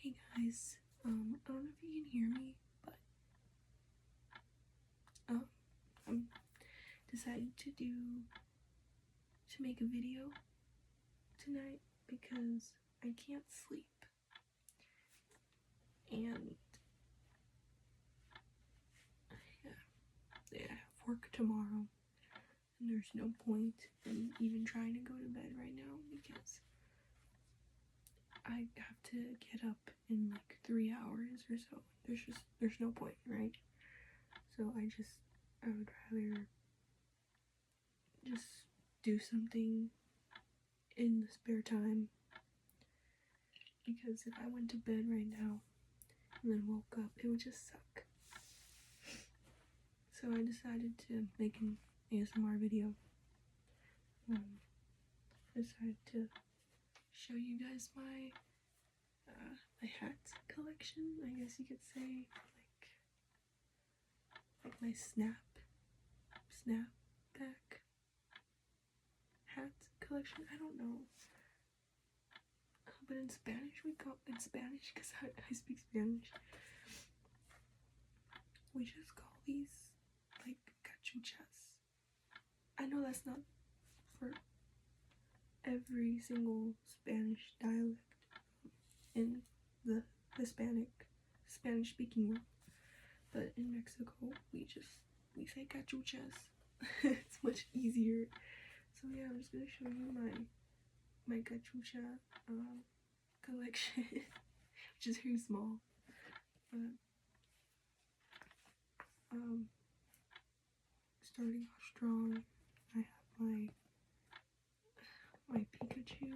Hey guys, I don't know if you can hear me, but I'm decided to make a video tonight because I can't sleep, and I have work tomorrow, and there's no point in even trying to go to bed right now because I have to get up in like 3 hours or so. There's no point, right? So I would rather just do something in the spare time, because if I went to bed right now and then woke up, it would just suck. So I decided to make an ASMR video. I decided to show you guys my hat collection, I guess you could say, like my snapback hat collection. I don't know, but in Spanish because I speak Spanish, we just call these like cachuchas. I know that's not for every single Spanish dialect in the Spanish speaking world, but in Mexico we say cachuchas. It's much easier. So yeah, I'm just gonna show you my cachucha collection, which is very small, but starting off strong, I have my Pikachu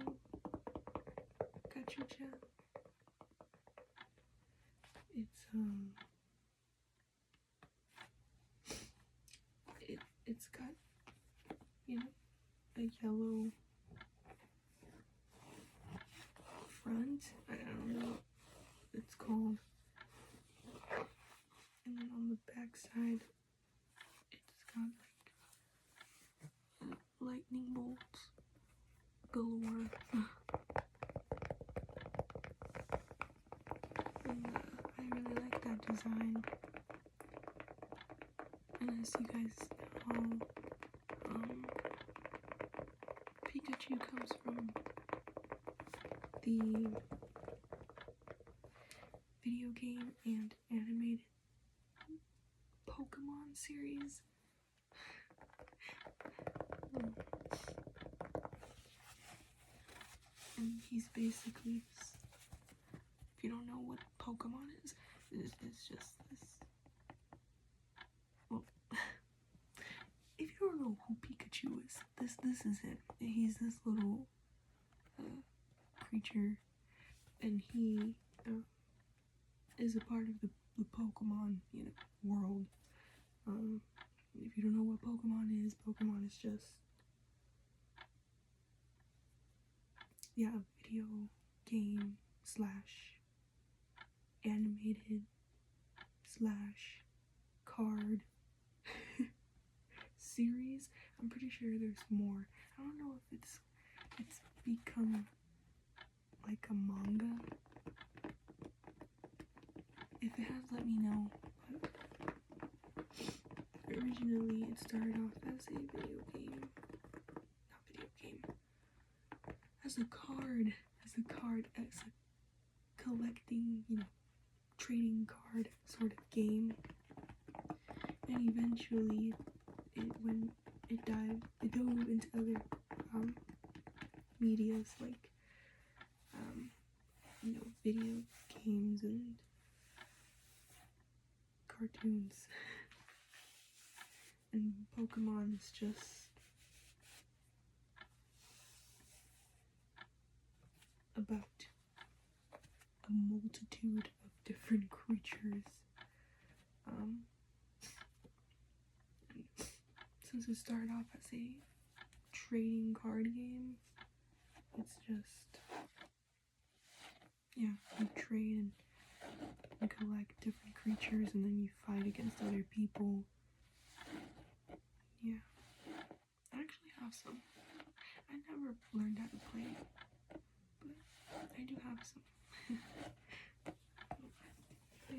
cachucha. It's got, you know, a yellow front. I don't know what it's called. And then on the back side, it's got like lightning bolts galore. And I really like that design. And as you guys know, Pikachu comes from the video game and animated Pokemon series. And he's basically this, if you don't know what Pokemon is, it's just this, well, if you don't know who Pikachu is, this is him. He's this little creature, and he is a part of the Pokemon, world. If you don't know what Pokemon is just, yeah, a video game slash animated slash card series. I'm pretty sure there's more. I don't know if it's become like a manga. If it has, let me know. But originally it started off as a video game. Not video game. As a card. As a collecting, trading card sort of game. And eventually it dove into other medias like video games and cartoons. And Pokemon is just about a multitude of different creatures. Since it started off as a trading card game, it's just, yeah, you trade and collect different creatures, and then you fight against other people. Yeah, I actually have some. I never learned how to play, but I do have some.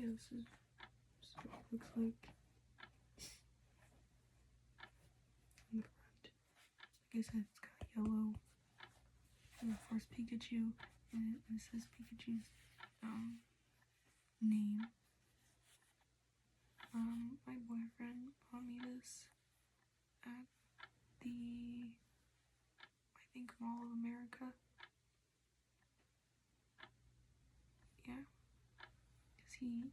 Yeah, this is what it looks like in the front. Like I said, it's got yellow. And of course Pikachu, and it says Pikachu's name. My boyfriend bought me this at the, I think, Mall of America. Yeah, because he,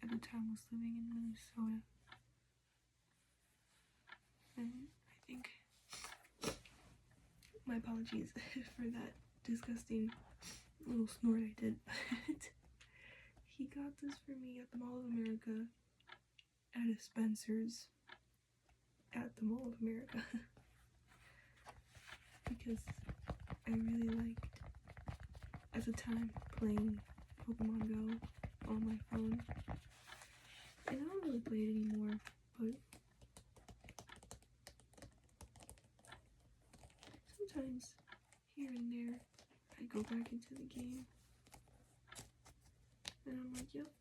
at the time, was living in Minnesota. And I think, my apologies for that disgusting little snort I did, but he got this for me at the Mall of America at a Spencer's at the Mall of America because I really liked, at the time, playing Pokemon Go on my phone. And I don't really play it anymore, but sometimes, here and there, I go back into the game. And I'm like, yep,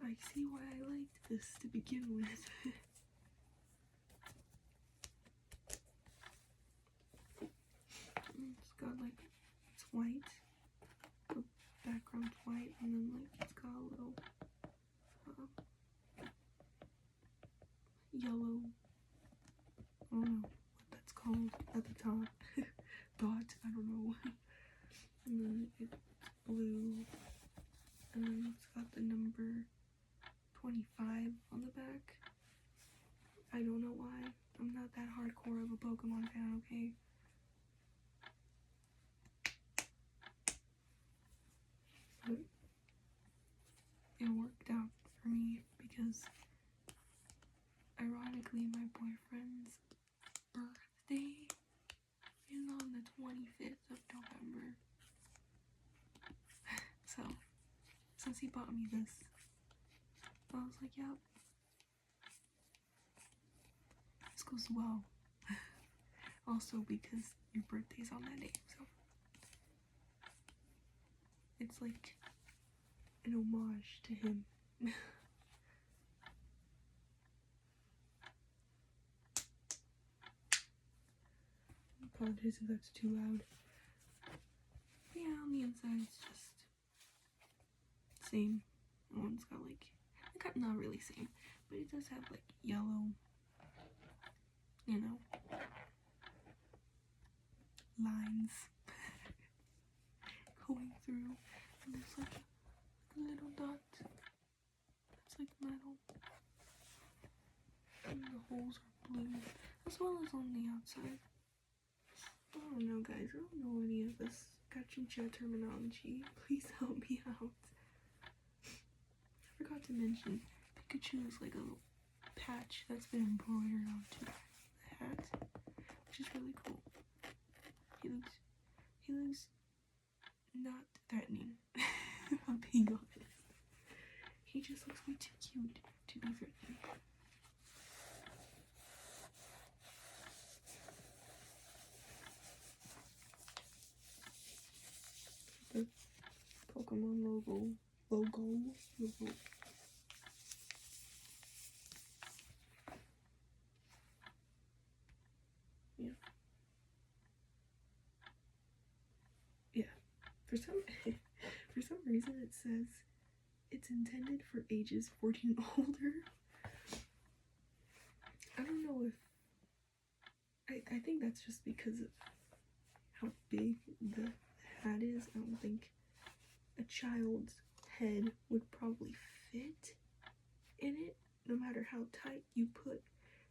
I see why I liked this to begin with. It's got like, it's white, the background's white, and then like it's got a little yellow, I don't know what that's called at the top, dot, I don't know, and then it's blue, and then it's got the number 25 on the back. I don't know why, I'm not that hardcore of a Pokemon fan, okay? But it worked out for me because ironically my boyfriend's birthday is on the 25th of November. So since he bought me this, I was like, yep, this goes well. Also because your birthday's on that day, so it's like an homage to him. Apologize if that's too loud. But yeah, on the inside it's just same. One's got like, not really same, but it does have like yellow, you know, lines going through, and there's like a little dot that's like metal, and the holes are blue, as well as on the outside. I don't know, guys, I don't know any of this Cachucha terminology. Please help me out. I forgot to mention, Pikachu is like a little patch that's been embroidered onto the hat, which is really cool. He looks not threatening. I'm being honest. He just looks way too cute to be threatening. The Pokemon logo. Yeah. Yeah. For some reason it says it's intended for ages 14 and older. I don't know if I think that's just because of how big the hat is. I don't think a child's head would probably fit in it, no matter how tight you put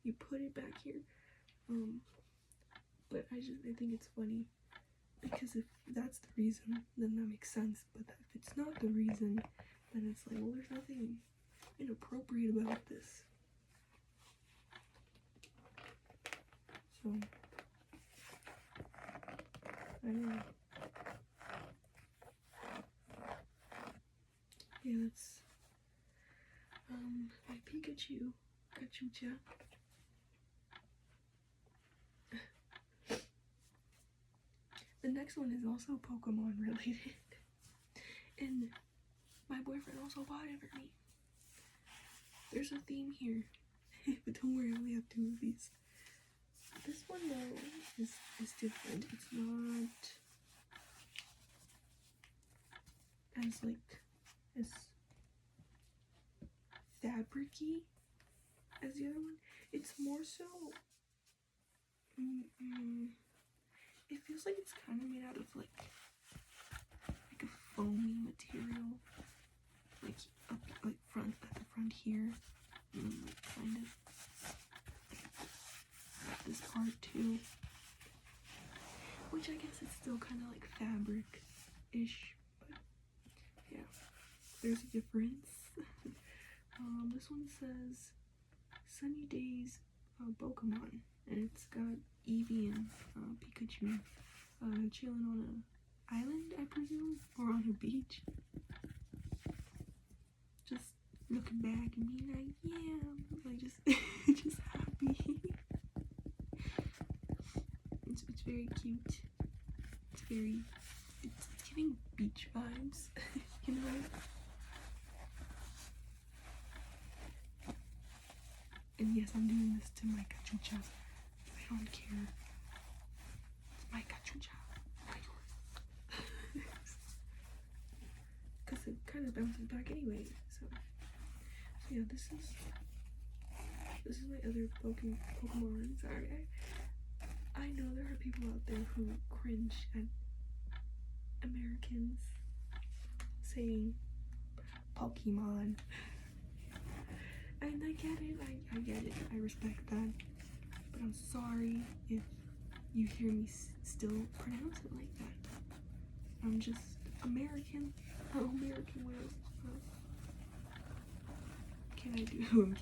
it back here. But I think it's funny because if that's the reason, then that makes sense. But if it's not the reason, then it's like, well, there's nothing inappropriate about this. So I don't know. Yeah, that's my Pikachu, Cachucha. The next one is also Pokemon related, and My boyfriend also bought it for me. There's a theme here. But don't worry, I only have 2 of these. This one though is different. It's not as fabric-y as the other one. It's more so it feels like it's kind of made out of like a foamy material, like front at the front here, and then like kind of this part too, which I guess it's still kind of like fabric-ish, but yeah, there's a difference. This one says Sunny Days Pokemon, and it's got Eevee and Pikachu chilling on an island, I presume, or on a beach, just looking back and being like, yeah, like just happy. It's very cute. It's giving beach vibes, you know. And yes, I'm doing this to my Cachucha. I don't care. It's my Cachucha, not yours. Because it kind of bounces back anyway. So yeah, this is my other Pokemon. Sorry, I know there are people out there who cringe at Americans saying Pokemon. And I get it, I get it, I respect that, but I'm sorry if you hear me still pronounce it like that. I'm just American. I'm American. What else can I do?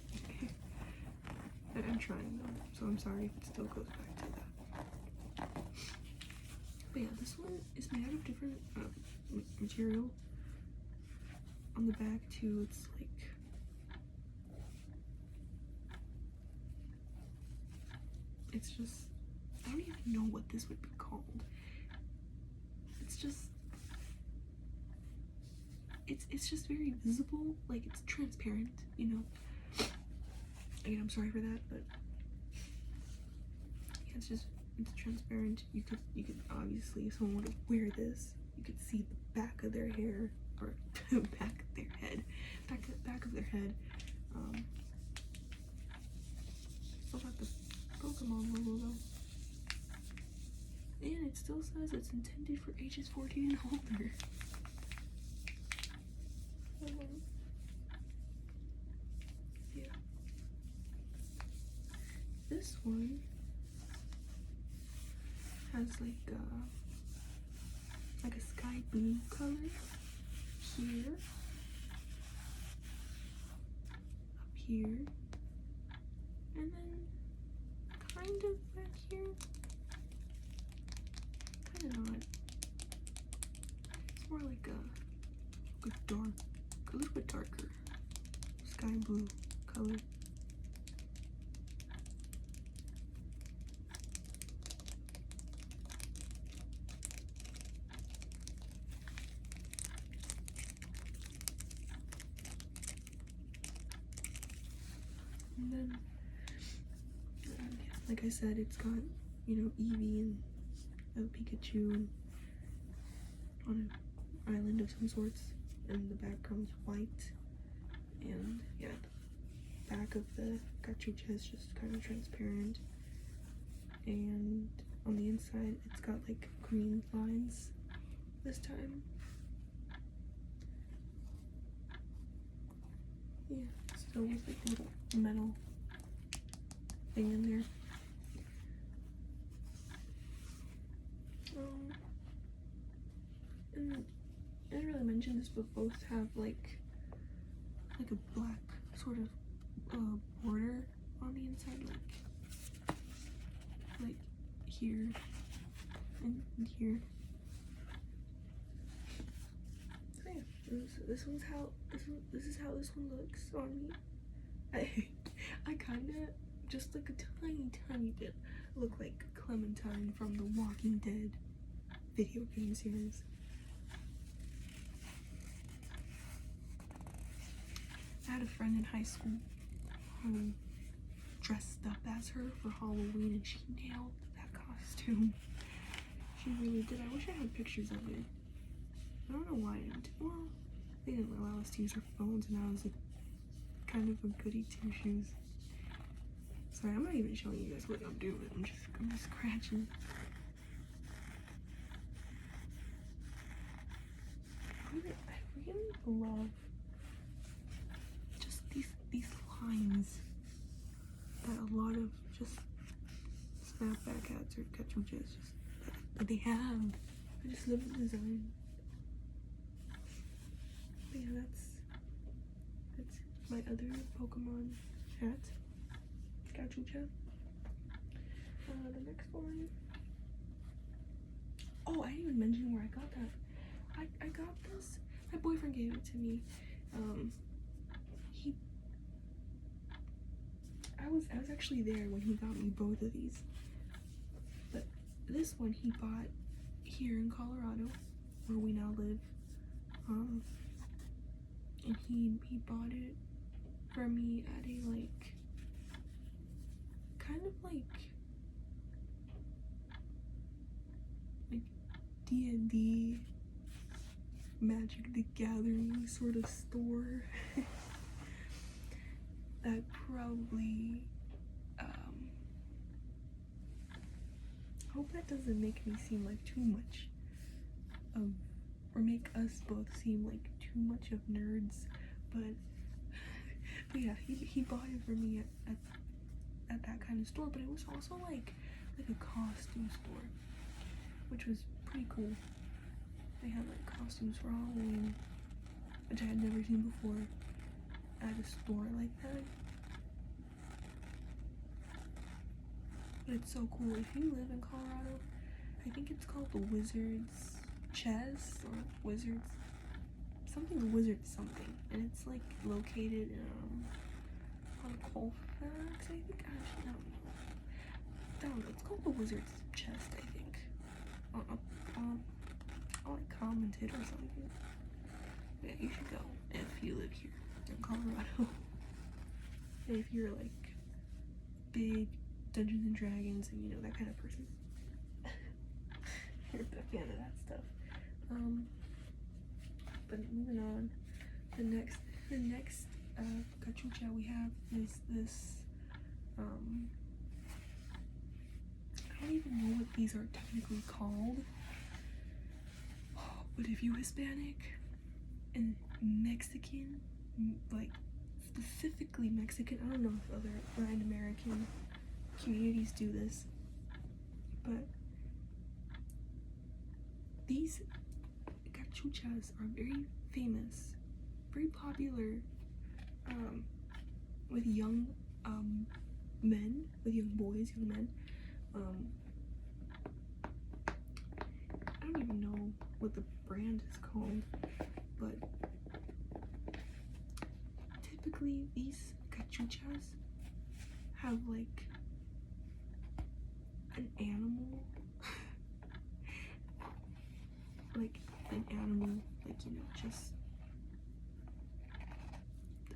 I'm trying though, so I'm sorry if it still goes back to that. But yeah, this one is made out of different material. On the back too, it's like it's just, I don't even know what this would be called. It's just very visible, like it's transparent, you know. Again, I'm sorry for that, but yeah, it's transparent. You could obviously, if someone were to wear this, you could see the back of their hair, or back of their head. Still got the Pokemon logo though. And it still says it's intended for ages 14 and older. Yeah. This one has like a sky blue color here, up here, and then kind of back here. Kind of not. It's more like a dark, a little bit darker sky blue color. And then, like I said, it's got, you know, Eevee and Pikachu on an island of some sorts, and the background's white, and yeah, the back of the Cachucha is just kind of transparent, and on the inside it's got like green lines this time. Yeah, still with like a little metal thing in there. And I didn't really mention this, but both have like a black sort of border on the inside, like here and here. So yeah, this is how this one looks on me. I kind of just like a tiny bit look like Clementine from the Walking Dead video game series. I had a friend in high school who dressed up as her for Halloween, and she nailed that costume. She really did. I wish I had pictures of it. I don't know why I didn't. Well, they didn't allow us to use our phones, and I was kind of a goody two shoes. Sorry, I'm not even showing you guys what I'm doing. I'm just scratching. I really love just these lines that a lot of just snapback hats or cachuchas just that they have. I just love the design. But yeah, that's my other Pokemon hat, Cachucha. The next one. Oh, I didn't even mention where I got that. I got this. My boyfriend gave it to me. I was actually there when he got me both of these. But this one he bought here in Colorado, where we now live. And he bought it for me at a kind of like D&D Magic the Gathering sort of store. That probably hope that doesn't make me seem like too much of, or make us both seem like too much of nerds, but yeah, he bought it for me at that kind of store. But it was also like a costume store, which was pretty cool. They had like costumes for Halloween, which I had never seen before at a store like that. But it's so cool. If you live in Colorado, I think it's called the Wizard's Chess or Wizard's something, and it's like located on Colfax, I think. Actually, I don't know. It's called the Wizard's Chest, I think. I'll like comment it or something. Yeah, you should go if you live here in Colorado. And if you're like big Dungeons and Dragons and that kind of person. You're a fan of that stuff. But moving on, the next cachucha we have is this. I don't even know what these are technically called. But if you're Hispanic and Mexican, like specifically Mexican, I don't know if other Latin American communities do this, but these cachuchas are very famous, very popular with young men, with young boys, young men. I don't even know what the brand is called, but typically these cachuchas have like an animal, just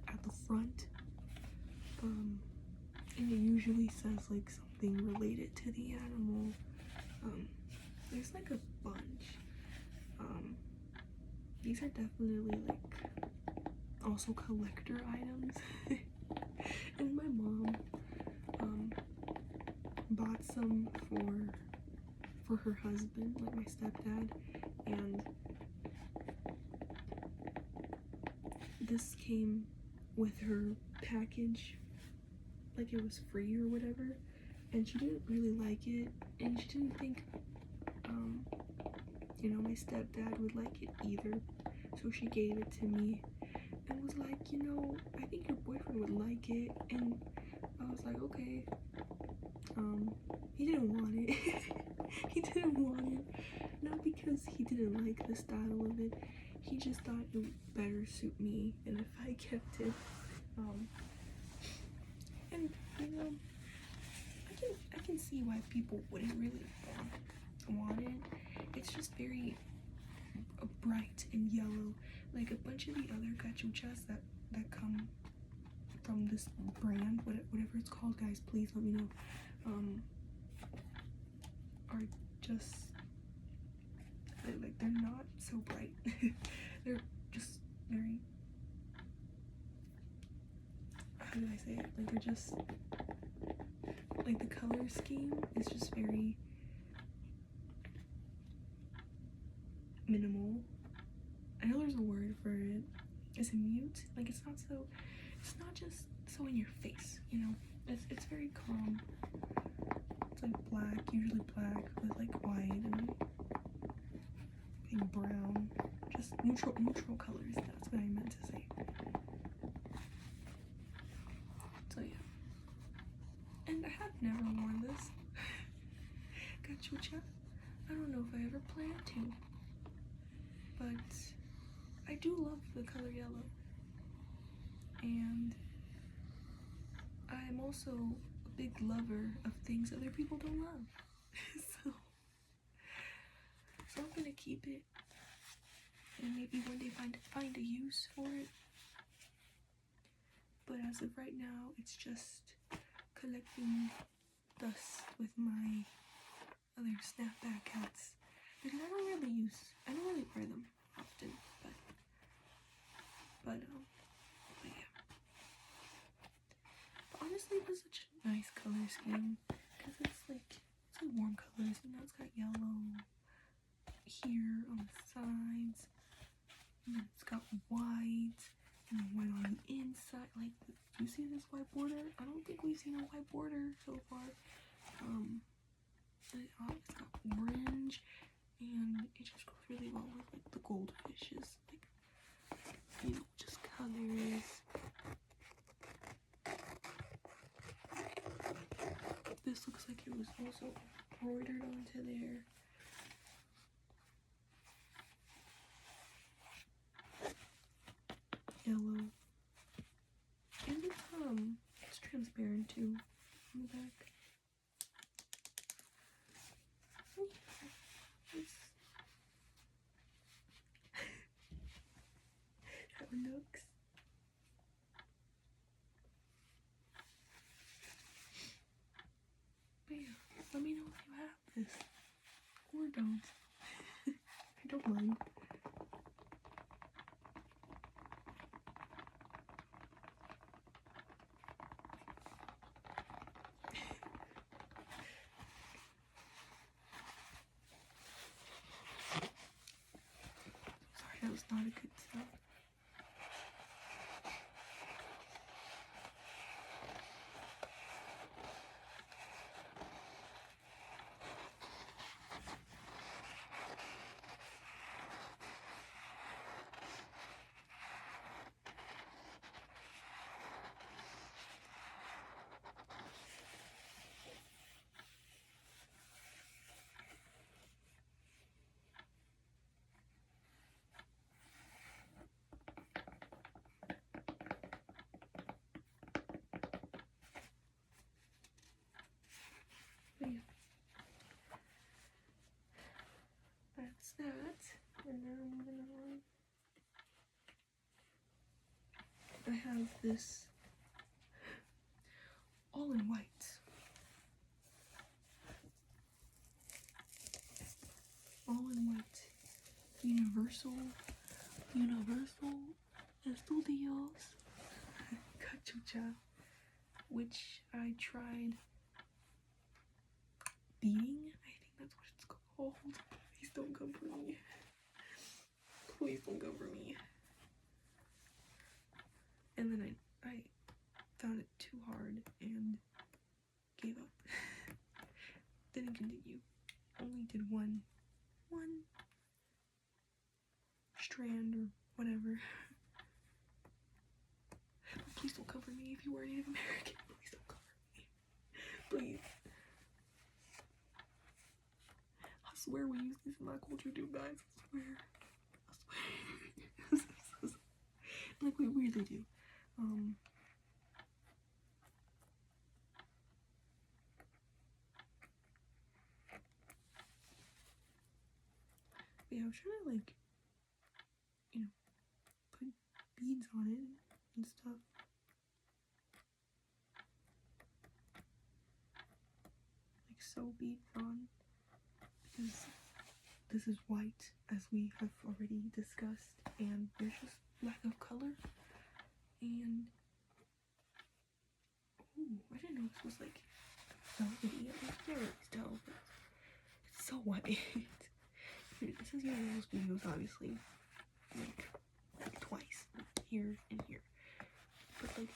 at the front, and it usually says like something related to the animal. There's like a bunch. These are definitely like also collector items. And my mom bought some for her husband, like my stepdad, and this came with her package, like it was free or whatever, and she didn't really like it, and she didn't think my stepdad would like it either, so she gave it to me and was like, I think your boyfriend would like it. And I was like, okay. He didn't want it. He didn't want it, not because he didn't like the style of it, he just thought it would better suit me and if I kept it. And I can see why people wouldn't really want it. It's just very bright and yellow, like a bunch of the other cachuchas that come from this brand, whatever it's called, guys, please let me know, are just like they're not so bright. They're just very, how do I say it, like they're just like the color scheme is just very minimal. I know there's a word for it. Is it mute? Like it's not just so in your face, you know. It's very calm. It's like black, usually black with like white and brown. Just neutral colors. That's what I meant to say. So yeah. And I have never worn this cachucha. I don't know if I ever plan to. But I do love the color yellow. And I'm also a big lover of things other people don't love. so I'm gonna keep it and maybe one day find a use for it. But as of right now, it's just collecting dust with my other snapback hats. Because I don't really wear them often, but yeah. But honestly, it was such a nice color scheme because it's warm colors. You know, it's got yellow here on the sides, and then it's got white, and then white on the inside. Like, do you see this white border? I don't think we've seen a white border so far. It's got orange, and it just goes really well with like the goldfishes, like, you know, just colors. This looks like it was also embroidered onto there. Yellow, and it's transparent too on the back. How it looks. But yeah, let me know if you have this or don't. I don't mind. Sorry, that was not a good sound. But yeah, that's that. And now moving on. I have this all in white. All in white. Universal Studios Cachucha, which I tried beating. I think that's what it's called. Please don't come for me. Please don't come for me. And then I found it too hard and gave up. Didn't continue. Only did one strand or whatever. Please don't cover me if you are Native American. Please don't cover me. Please. I swear we use this in my culture too, guys. I swear. Like, we really do. Yeah, I was trying to, like, you know, beads on it and stuff. Like so bead drawn, because this is white, as we have already discussed, and there's just lack of color. And ooh, I didn't know this was like velvety. I can't really tell, but it's so white. It says you have those videos, obviously, like twice, here and here. But like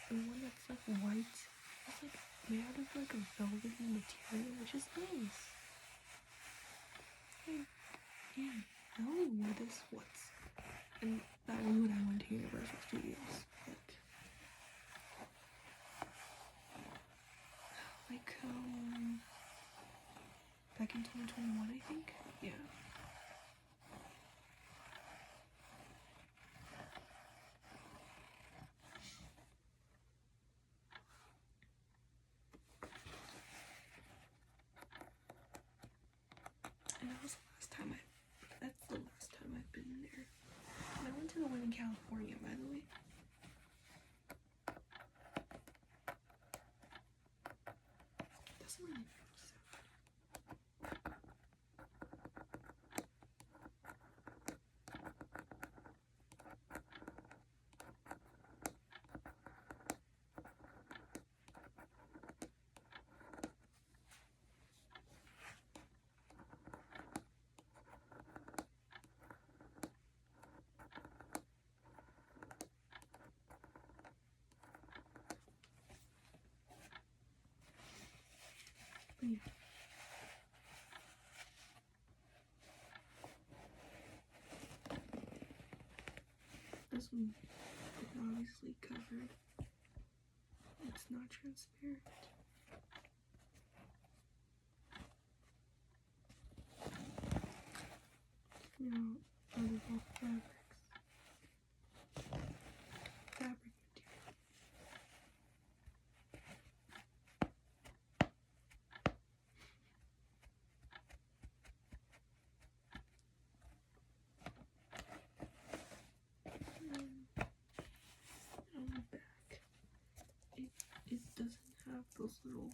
the one that's like white, it's like made out of like a velvety material, which is nice. Yeah, I only wore this once, and that was when I went to Universal Studios. Like back in 2021, I think. Yeah. And that was the last time that's the last time I've been there. And I went to the one in California, by the way. Doesn't really make sense. But yeah. This one is obviously covered. It's not transparent. Now, other fabrics. Fabric material. On the back, it doesn't have those little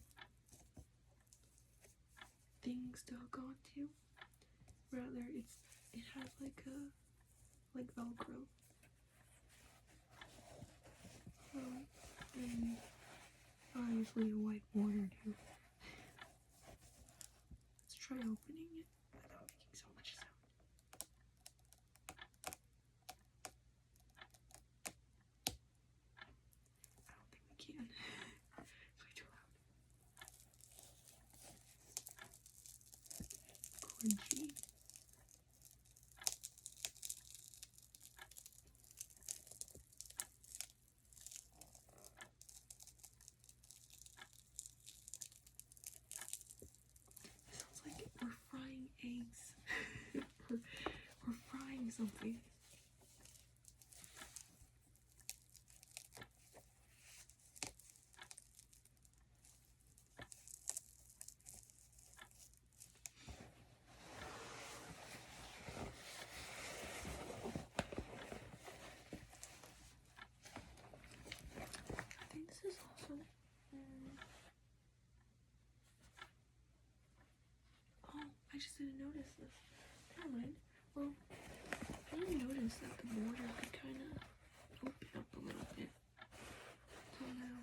things to hook onto. Rather, it has like Velcro. And obviously a white border too. Let's try opening it without making so much sound. I don't think we can. It's way too loud. Crunchy. It sounds like we're frying eggs. we're frying something. I think this is also. Oh, I just didn't notice this. Never mind. Well, I didn't notice that the border could kind of open up a little bit. So now,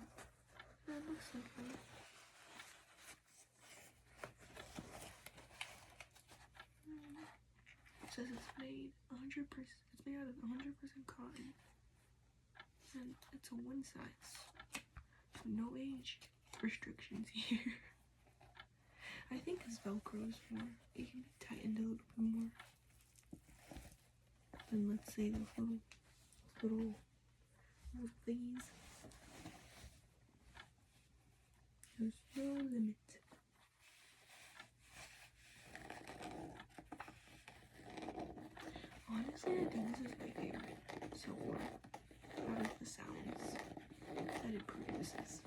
that looks like it. It says it's made 100%. It's made out of 100% cotton, and it's a one size. So no age restrictions here. I think this Velcro is more. It can be tightened a little bit more than, let's say, those little thingies. There's no limit. Honestly, I think this is my favorite so far out of the sounds that it produces.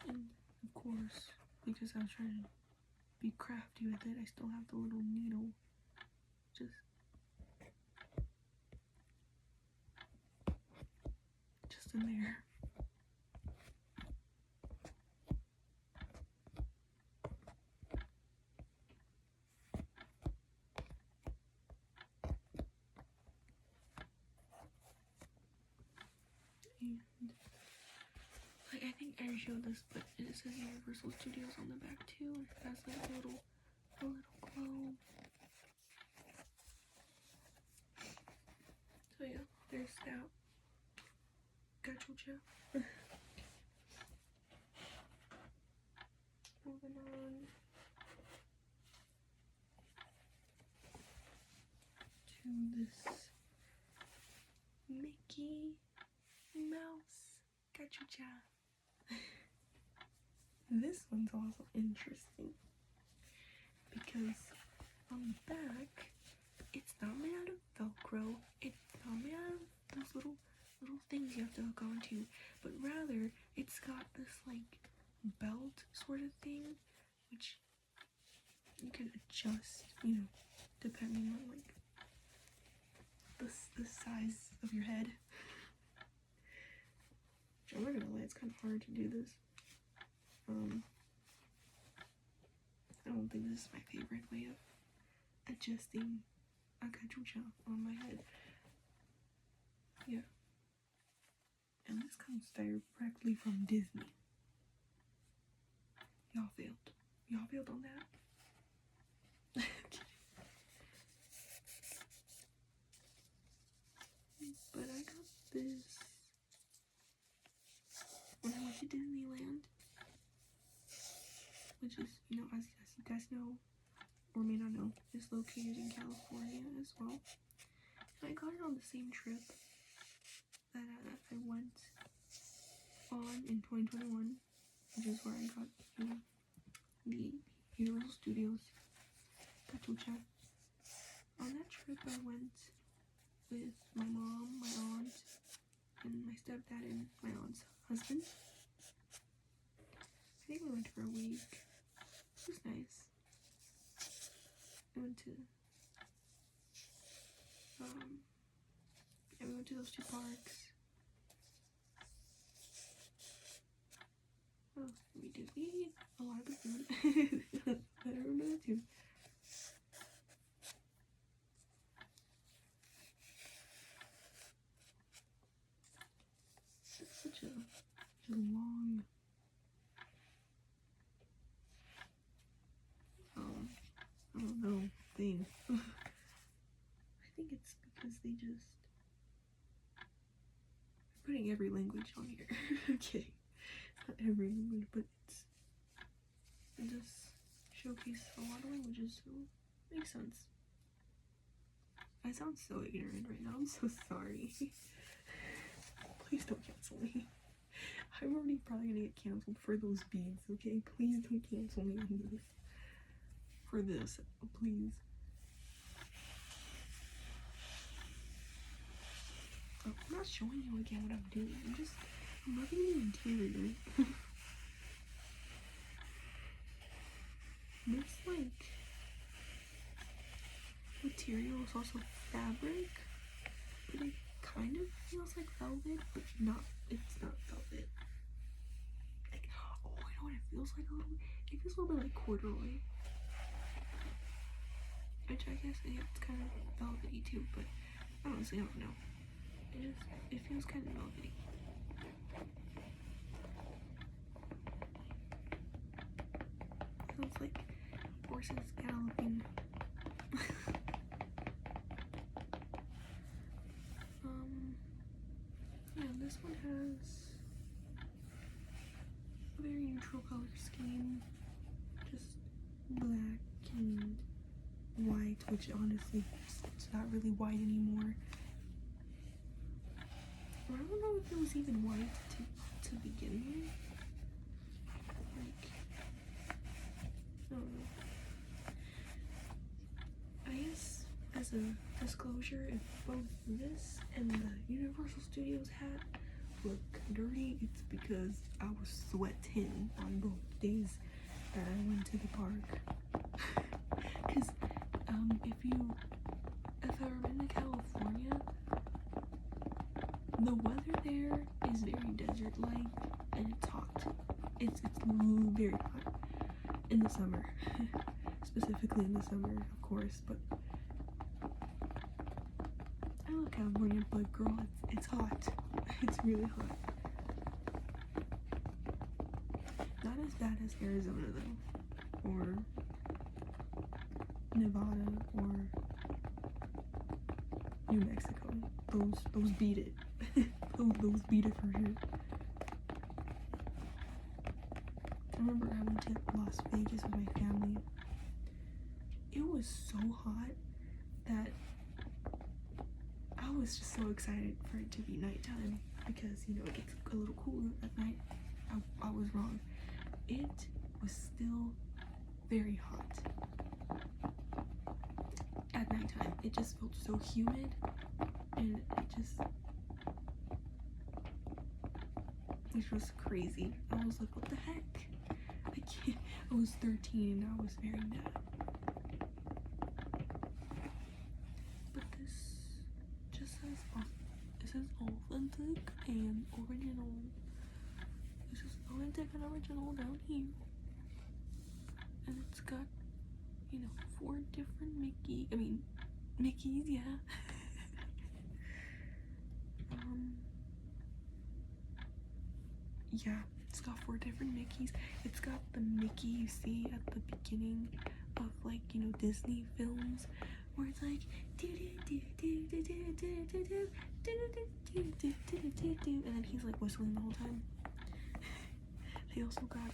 And of course, because because I was trying to be crafty with it. I still have the little needle just in there. And like, I think I showed this, but it says Universal Studios on the back too, and it has like a little globe. So yeah, there's that. Cachucha. Moving on to this Mickey Mouse Cachucha. This one's also interesting because on the back, it's not made out of Velcro. It's not made out of those little things you have to hook onto, but rather it's got this like belt sort of thing, which you can adjust, you know, depending on like the size of your head. Which I'm not gonna lie, it's kind of hard to do this. I don't think this is my favorite way of adjusting a cachucha on my head. Yeah. And this comes directly from Disney. Y'all failed. Y'all failed on that? But I got this when I went to Disneyland, which is, you know, as you guys know, or may not know, is located in California as well. And I got it on the same trip that I went on in 2021, which is where I got, you know, the Universal Studios Cachucha. On that trip, I went with my mom, my aunt, and my stepdad and my aunt's husband. I think we went for a week. It was nice. We went to those two parks. Oh, we did eat a lot of the food. I remember that too. It's such a long I don't know thing. I think it's because they just putting every language on here. Okay, not every language, but it just showcases a lot of languages, so it makes sense. I sound so ignorant right now. I'm so sorry. Please don't cancel me. I'm already probably gonna get canceled for those beads. Okay, please don't cancel me on this. For this, please. Oh, I'm not showing you again what I'm doing. I'm rubbing the interior. This like material is also fabric, but it kind of feels like velvet, but not. It's not velvet. Like, oh, you know what it feels like a little? It feels a little bit like corduroy. Which I guess, yeah, it's kind of velvety too, but honestly, I don't know. It feels kind of velvety. Sounds like horses galloping. Yeah, this one has a very neutral color scheme, just black and white, which honestly, it's not really white anymore. Or I don't know if it was even white to begin with. Like, I don't know. I guess as a disclosure, if both this and the Universal Studios hat look dirty, it's because I was sweating on both days. that I went to the park. Because if I remember California, the weather there is very desert-like, and it's hot. It's very hot in the summer, specifically in the summer, of course. But I love California, but girl, it's hot. It's really hot. Not as bad as Arizona though, or Nevada, or New Mexico. Those beat it. those beat it for sure. I remember I went to Las Vegas with my family. It was so hot that I was just so excited for it to be nighttime because, you know, it gets a little cooler at night. I was wrong. It was still very hot at nighttime. It just felt so humid, and it was crazy. I was like, what the heck? I was 13 and I was very mad. But this just says, it says authentic and original. It says authentic and original down here. And it's got, you know, 4 different Mickeys, yeah. Yeah, it's got 4 different Mickeys. It's got the Mickey you see at the beginning of, like, you know, Disney films, where it's like and then he's like whistling the whole time. They also got I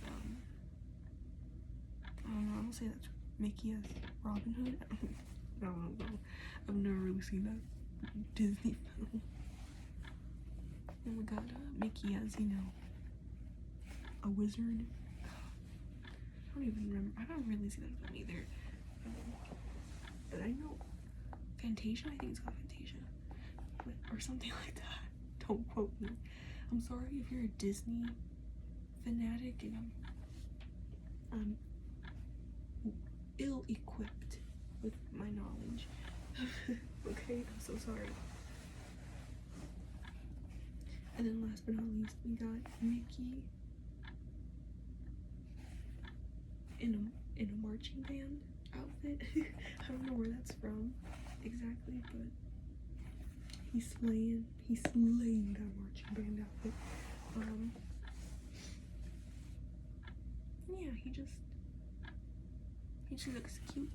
don't know, I'm gonna say that's Mickey as Robin Hood. I don't know. I've never really seen that Disney film. And we got Mickey as, you know, a wizard. I don't even remember. I don't really see that film either. But I know Fantasia. I think it's called Fantasia, or something like that. Don't quote me. I'm sorry if you're a Disney fanatic and I'm ill-equipped with my knowledge. Okay, I'm so sorry. And then last but not least, we got Mickey in a marching band outfit. I don't know where that's from exactly, but he's slaying that marching band outfit. Yeah, he just looks cute.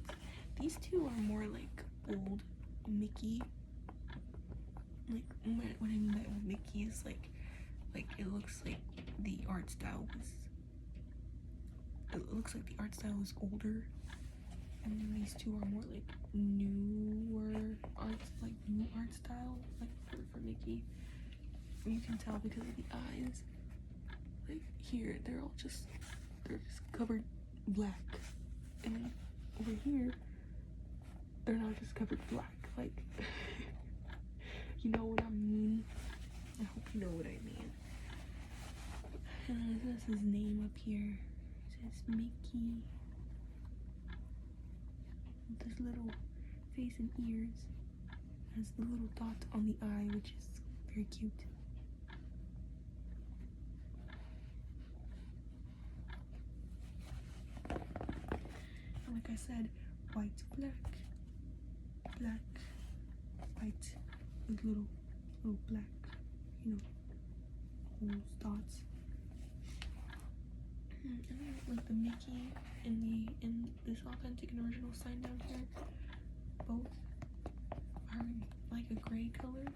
These two are more like old Mickey. Like, what I mean by old Mickey is like it looks like the art style was older, and then these two are more like newer new art style, like for Mickey. You can tell because of the eyes. Like here, they're just covered black, and then over here, they're not just covered black. Like, you know what I mean? I hope you know what I mean. And this is his name up here. It says Mickey. With his little face and ears. Has the little dot on the eye, which is very cute. And like I said, white, black, black, white, with little black, you know, holes, dots. And then like the Mickey in this authentic and original sign down here, both are like a gray color,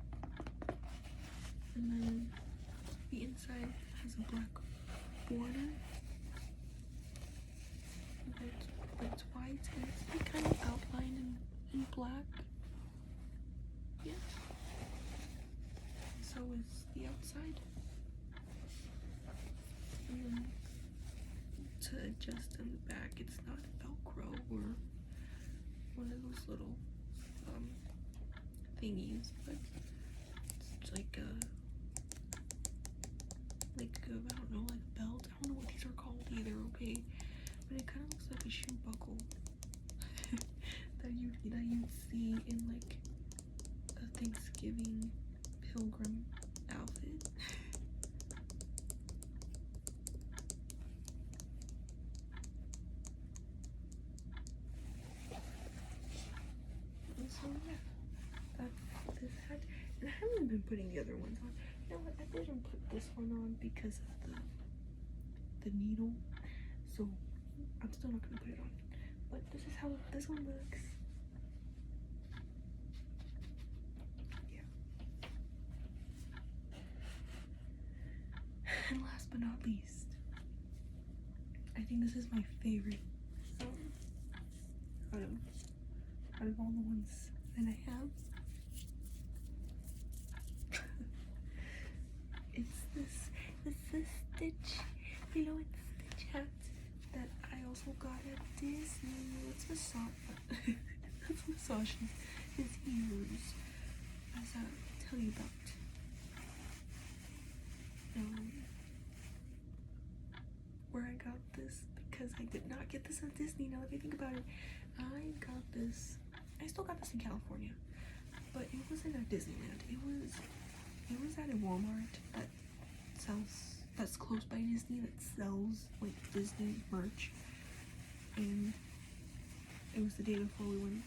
and then the inside has a black border, but it's white, and it's like kind of outlined in black. Yeah. So is the outside. And then to adjust on the back, it's not Velcro or one of those little thingies, but it's like a I don't know, like belt. I don't know what these are called either, okay? But if the shoe buckle that you'd see in like a Thanksgiving pilgrim outfit. And so yeah, that's this hat. And I haven't been putting the other ones on. You know what? I didn't put this one on because of the needle. So I'm still not gonna put it on. But this is how this one looks. Yeah. And last but not least, I think this is my favorite out of all the ones that I have. It's this Stitch, Stitch hat that I also got at Disney. Let's massage his ears as I tell you about where I got this, because I did not get this at Disney. Now that I think about it, I got this. I still got this in California, but it wasn't at Disneyland. It was at a Walmart that's close by Disney, that sells like Disney merch. And it was the day before we went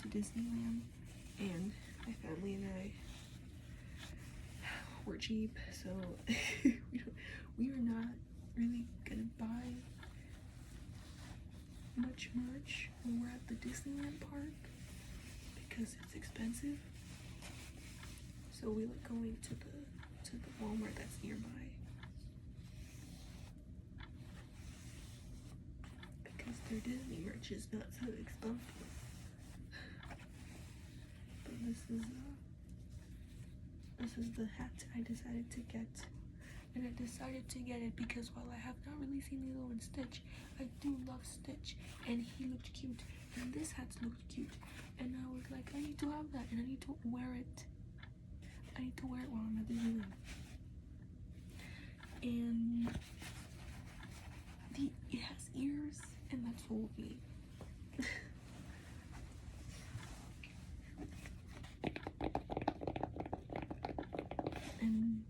to Disneyland, and my family and I were cheap, so we were not really gonna buy much merch when we're at the Disneyland park because it's expensive. So we like going to the Walmart that's nearby because their Disney merch is not so expensive. But this is the hat I decided to get. And I decided to get it because while I have not really seen Lilo and Stitch, I do love Stitch, and he looked cute, and this hat looked cute, and I was like, I need to have that, and I need to wear it. I need to wear it while I'm at Disneyland. And it has ears, and that sold me. And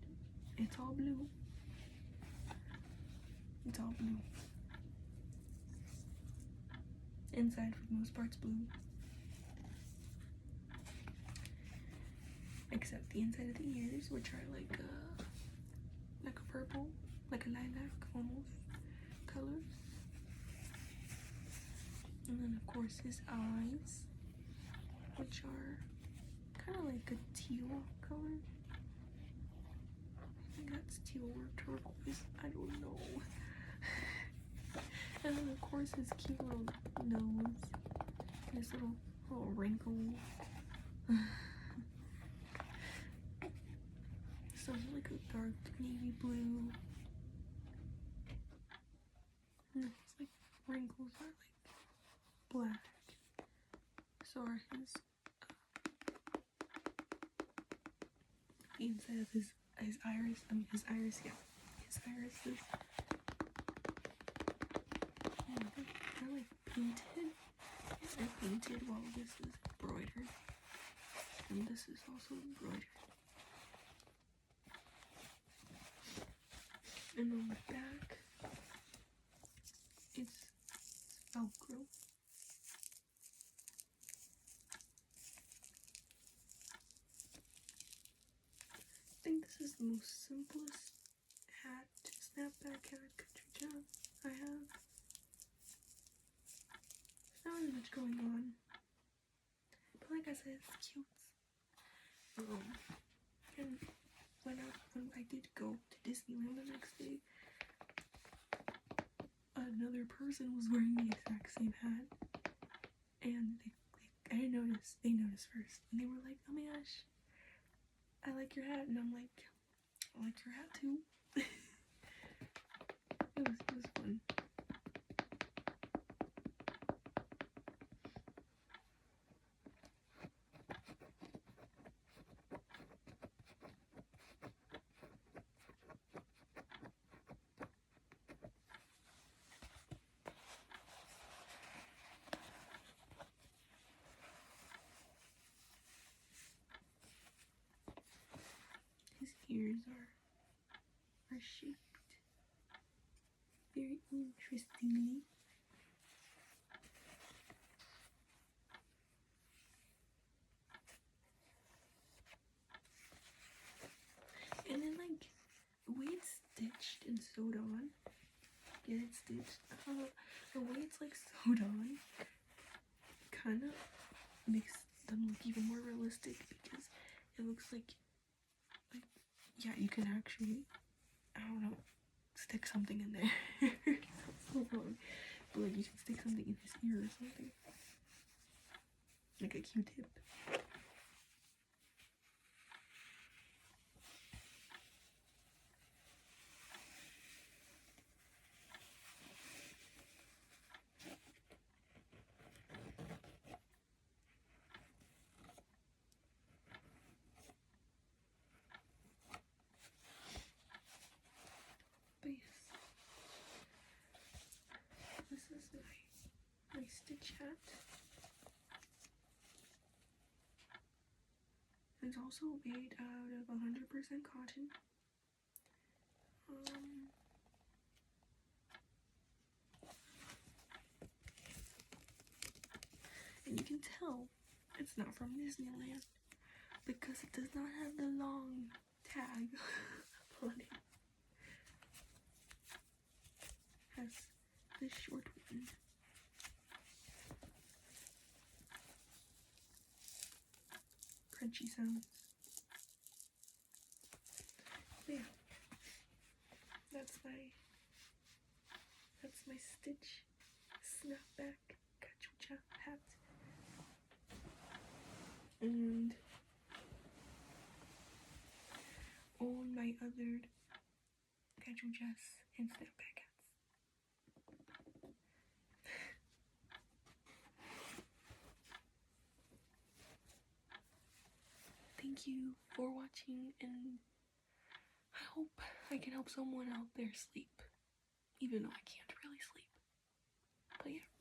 it's all blue. It's all blue. Inside, for the most part, it's blue. Except the inside of the ears, which are like a purple, like a lilac almost colors. And then of course his eyes, which are kind of like a teal color. I think that's teal or turquoise, I don't know. And then of course his cute little nose, his little wrinkles. So like a dark navy blue. And his like wrinkles are like black. So are his the inside of his iris. I mean his iris, yeah. His irises. Yeah, they're like painted. They're painted while this is embroidered. And this is also embroidered. And on the back, it's Velcro. I think this is the most simplest hat, snapback hat, Cachucha I have. There's not really much going on, but like I said, it's cute. And when I did go to Disneyland the next day, another person was wearing the exact same hat, and I didn't notice. They noticed first, and they were like, "Oh my gosh, I like your hat," and I'm like, "I like your hat too." It was fun. ears are shaped very interestingly. And then like the way it's stitched and sewed on, get it stitched. The way it's like sewed on kind of makes them look even more realistic because it looks like yeah, you can actually, I don't know, stick something in there. So wrong. But like you can stick something in his ear or something. Like a Q-tip. But yes. This is my stitch hat. It's also made out of 100% cotton. And you can tell it's not from Disneyland because it does not have the long tag on it. It has this short one. Crunchy sounds. But yeah, that's my Stitch snapback Cachucha hat. And all my other Cachuchas and snapback hats. Thank you for watching, and I hope I can help someone out there sleep, even though I can't really sleep. But yeah.